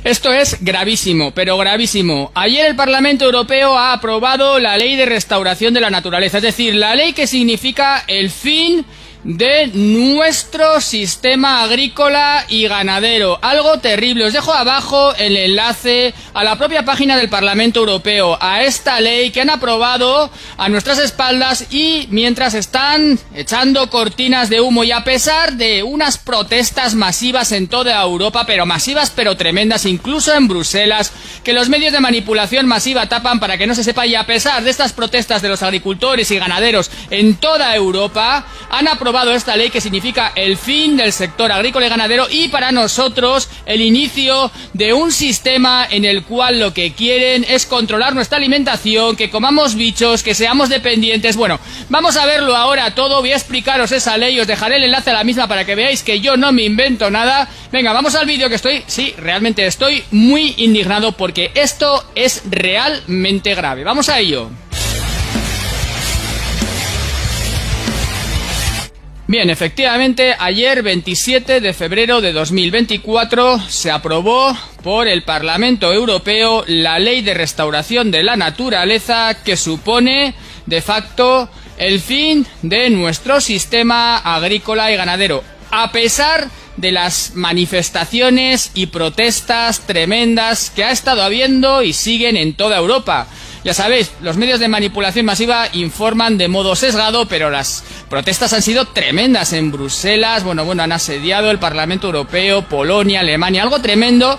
Esto es gravísimo, pero gravísimo. Ayer el Parlamento Europeo ha aprobado la Ley de Restauración de la Naturaleza, es decir, la ley que significa el fin de nuestro sistema agrícola y ganadero. Algo terrible. Os dejo abajo el enlace a la propia página del Parlamento Europeo, a esta ley que han aprobado a nuestras espaldas y mientras están echando cortinas de humo, y a pesar de unas protestas masivas en toda Europa, pero masivas pero tremendas, incluso en Bruselas, que los medios de manipulación masiva tapan para que no se sepa, y a pesar de estas protestas de los agricultores y ganaderos en toda Europa, han aprobado esta ley que significa el fin del sector agrícola y ganadero y para nosotros el inicio de un sistema en el cual lo que quieren es controlar nuestra alimentación, que comamos bichos, que seamos dependientes. Bueno, vamos a verlo ahora todo, voy a explicaros esa ley, os dejaré el enlace a la misma para que veáis que yo no me invento nada. Venga, vamos al vídeo, que realmente estoy muy indignado porque esto es realmente grave. Vamos a ello. Bien, efectivamente, ayer 27 de febrero de 2024 se aprobó por el Parlamento Europeo la Ley de Restauración de la Naturaleza, que supone, de facto, el fin de nuestro sistema agrícola y ganadero, a pesar de las manifestaciones y protestas tremendas que ha estado habiendo y siguen en toda Europa. Ya sabéis, los medios de manipulación masiva informan de modo sesgado, pero las protestas han sido tremendas en Bruselas. Bueno, han asediado el Parlamento Europeo, Polonia, Alemania, algo tremendo,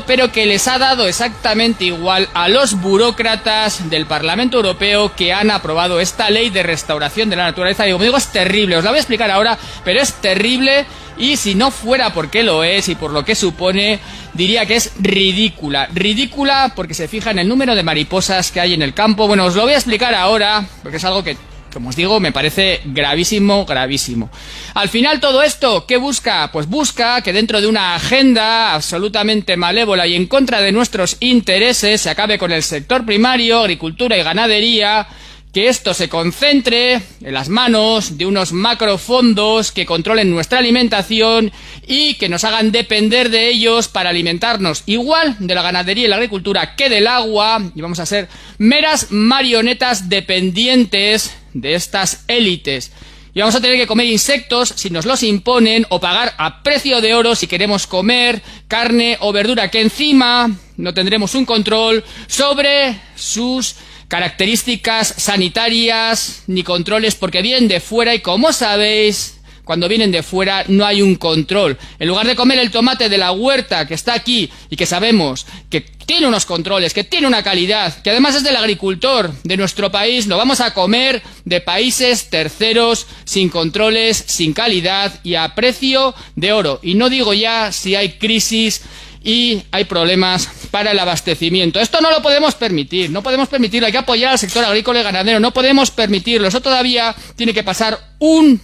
pero que les ha dado exactamente igual a los burócratas del Parlamento Europeo que han aprobado esta ley de restauración de la naturaleza. Y como digo, es terrible, os la voy a explicar ahora, pero es terrible. Y si no fuera porque lo es y por lo que supone, diría que es ridícula. Ridícula porque se fija en el número de mariposas que hay en el campo. Bueno, os lo voy a explicar ahora porque es algo que, como os digo, me parece gravísimo, gravísimo. Al final todo esto, ¿qué busca? Pues busca que dentro de una agenda absolutamente malévola y en contra de nuestros intereses se acabe con el sector primario, agricultura y ganadería, que esto se concentre en las manos de unos macrofondos que controlen nuestra alimentación y que nos hagan depender de ellos para alimentarnos, igual de la ganadería y la agricultura que del agua, y vamos a ser meras marionetas dependientes de estas élites. Y vamos a tener que comer insectos si nos los imponen o pagar a precio de oro si queremos comer carne o verdura, que encima no tendremos un control sobre sus características sanitarias ni controles porque vienen de fuera y, como sabéis, cuando vienen de fuera no hay un control. En lugar de comer el tomate de la huerta que está aquí y que sabemos que tiene unos controles, que tiene una calidad, que además es del agricultor de nuestro país, lo vamos a comer de países terceros, sin controles, sin calidad y a precio de oro. Y no digo ya si hay crisis y hay problemas para el abastecimiento. Esto no lo podemos permitir, no podemos permitirlo, hay que apoyar al sector agrícola y ganadero, no podemos permitirlo. Eso todavía tiene que pasar un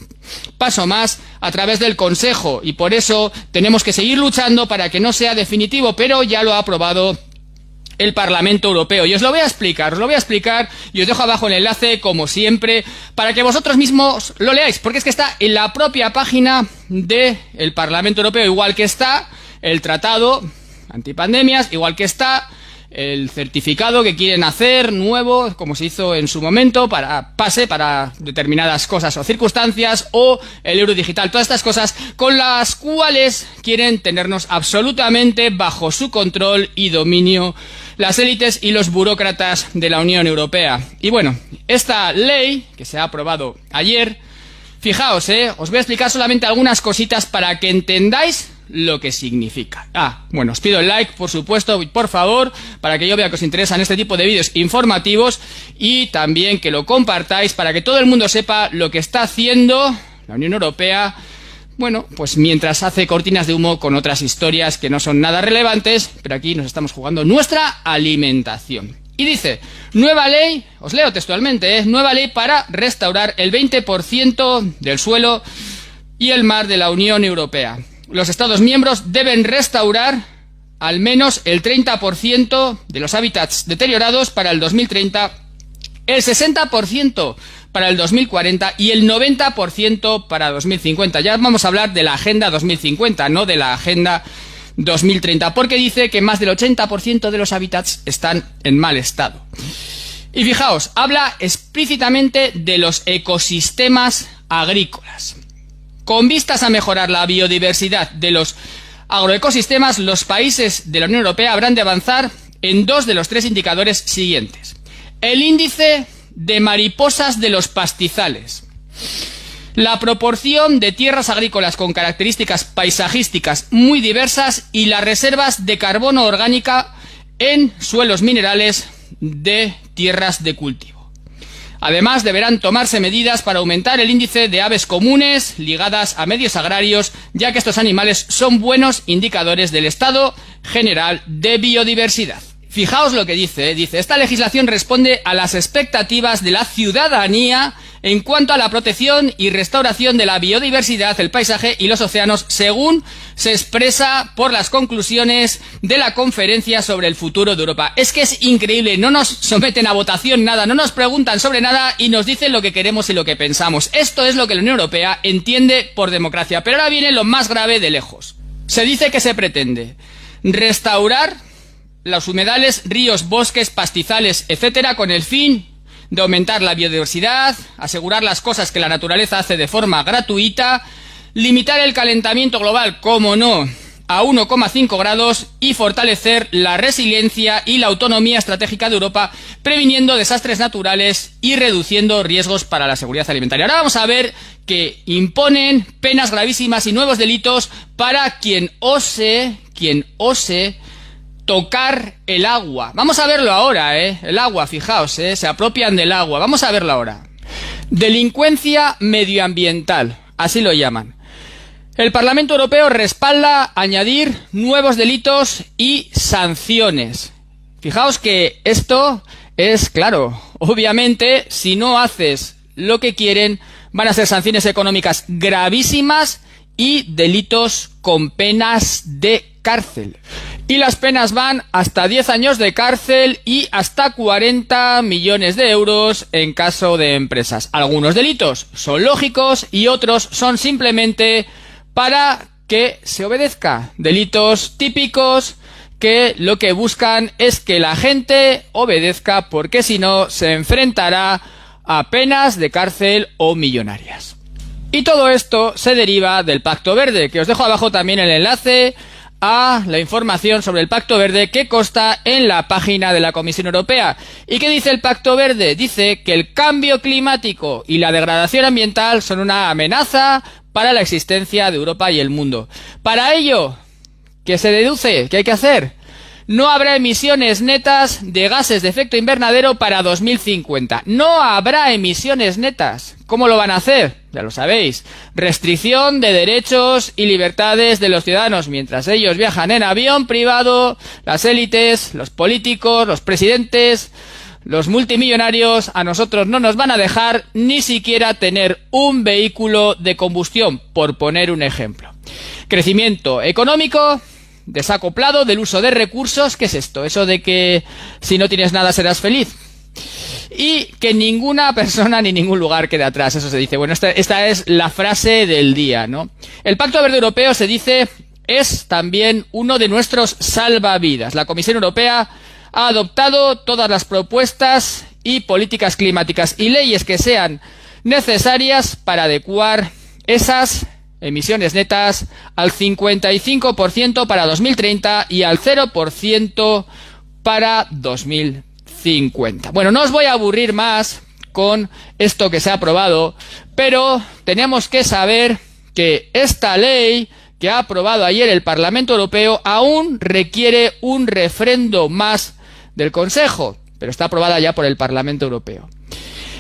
paso más a través del Consejo y por eso tenemos que seguir luchando para que no sea definitivo, pero ya lo ha aprobado el Parlamento Europeo. Y os lo voy a explicar y os dejo abajo el enlace, como siempre, para que vosotros mismos lo leáis, porque es que está en la propia página del Parlamento Europeo, igual que está el tratado antipandemias, igual que está el certificado que quieren hacer nuevo, como se hizo en su momento, para determinadas cosas o circunstancias, o el euro digital, todas estas cosas con las cuales quieren tenernos absolutamente bajo su control y dominio las élites y los burócratas de la Unión Europea. Y bueno, esta ley que se ha aprobado ayer, fijaos, os voy a explicar solamente algunas cositas para que entendáis lo que significa. Bueno, os pido el like, por supuesto, por favor, para que yo vea que os interesan este tipo de vídeos informativos y también que lo compartáis para que todo el mundo sepa lo que está haciendo la Unión Europea, bueno, pues mientras hace cortinas de humo con otras historias que no son nada relevantes, pero aquí nos estamos jugando nuestra alimentación. Y dice, nueva ley, os leo textualmente, nueva ley para restaurar el 20% del suelo y el mar de la Unión Europea. Los Estados miembros deben restaurar al menos el 30% de los hábitats deteriorados para el 2030, el 60% para el 2040 y el 90% para 2050. Ya vamos a hablar de la Agenda 2050, no de la Agenda 2030, porque dice que más del 80% de los hábitats están en mal estado. Y fijaos, habla explícitamente de los ecosistemas agrícolas. Con vistas a mejorar la biodiversidad de los agroecosistemas, los países de la Unión Europea habrán de avanzar en 2 de los 3 indicadores siguientes. El índice de mariposas de los pastizales, la proporción de tierras agrícolas con características paisajísticas muy diversas y las reservas de carbono orgánica en suelos minerales de tierras de cultivo. Además, deberán tomarse medidas para aumentar el índice de aves comunes ligadas a medios agrarios, ya que estos animales son buenos indicadores del estado general de biodiversidad. Fijaos lo que dice, esta legislación responde a las expectativas de la ciudadanía en cuanto a la protección y restauración de la biodiversidad, el paisaje y los océanos, según se expresa por las conclusiones de la Conferencia sobre el Futuro de Europa. Es que es increíble, no nos someten a votación nada, no nos preguntan sobre nada y nos dicen lo que queremos y lo que pensamos. Esto es lo que la Unión Europea entiende por democracia. Pero ahora viene lo más grave de lejos. Se dice que se pretende restaurar los humedales, ríos, bosques, pastizales, etcétera, con el fin de aumentar la biodiversidad, asegurar las cosas que la naturaleza hace de forma gratuita, limitar el calentamiento global, como no, a 1,5 grados y fortalecer la resiliencia y la autonomía estratégica de Europa, previniendo desastres naturales y reduciendo riesgos para la seguridad alimentaria. Ahora vamos a ver que imponen penas gravísimas y nuevos delitos para quien ose tocar el agua. Vamos a verlo ahora, el agua, fijaos, se apropian del agua. Vamos a verlo ahora. Delincuencia medioambiental, así lo llaman. El Parlamento Europeo respalda añadir nuevos delitos y sanciones. Fijaos que esto es claro. Obviamente, si no haces lo que quieren, van a ser sanciones económicas gravísimas y delitos con penas de cárcel. Y las penas van hasta 10 años de cárcel y hasta 40 millones de euros en caso de empresas. Algunos delitos son lógicos y otros son simplemente para que se obedezca. Delitos típicos que lo que buscan es que la gente obedezca, porque si no se enfrentará a penas de cárcel o millonarias. Y todo esto se deriva del Pacto Verde, que os dejo abajo también el enlace a la información sobre el Pacto Verde que consta en la página de la Comisión Europea. ¿Y qué dice el Pacto Verde? Dice que el cambio climático y la degradación ambiental son una amenaza para la existencia de Europa y el mundo. Para ello, ¿qué se deduce? ¿Qué hay que hacer? No habrá emisiones netas de gases de efecto invernadero para 2050. No habrá emisiones netas. ¿Cómo lo van a hacer? Ya lo sabéis. Restricción de derechos y libertades de los ciudadanos. Mientras ellos viajan en avión privado, las élites, los políticos, los presidentes, los multimillonarios, a nosotros no nos van a dejar ni siquiera tener un vehículo de combustión, por poner un ejemplo. Crecimiento económico desacoplado del uso de recursos. ¿Qué es esto? Eso de que si no tienes nada serás feliz. Y que ninguna persona ni ningún lugar quede atrás. Eso se dice. Bueno, esta es la frase del día, ¿no? El Pacto Verde Europeo, se dice, es también uno de nuestros salvavidas. La Comisión Europea ha adoptado todas las propuestas y políticas climáticas y leyes que sean necesarias para adecuar esas emisiones netas al 55% para 2030 y al 0% para 2050. Bueno, no os voy a aburrir más con esto que se ha aprobado, pero tenemos que saber que esta ley que ha aprobado ayer el Parlamento Europeo aún requiere un refrendo más del Consejo, pero está aprobada ya por el Parlamento Europeo.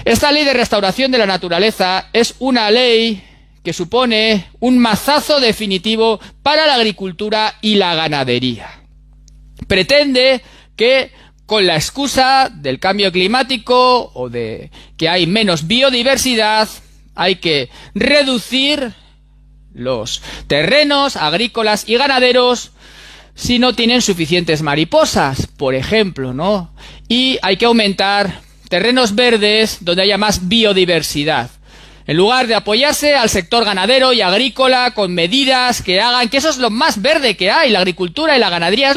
Esta ley de restauración de la naturaleza es una ley que supone un mazazo definitivo para la agricultura y la ganadería. Pretende que, con la excusa del cambio climático o de que hay menos biodiversidad, hay que reducir los terrenos agrícolas y ganaderos si no tienen suficientes mariposas, por ejemplo, ¿no? Y hay que aumentar terrenos verdes donde haya más biodiversidad. En lugar de apoyarse al sector ganadero y agrícola con medidas que hagan que eso es lo más verde que hay, la agricultura y la ganadería es lo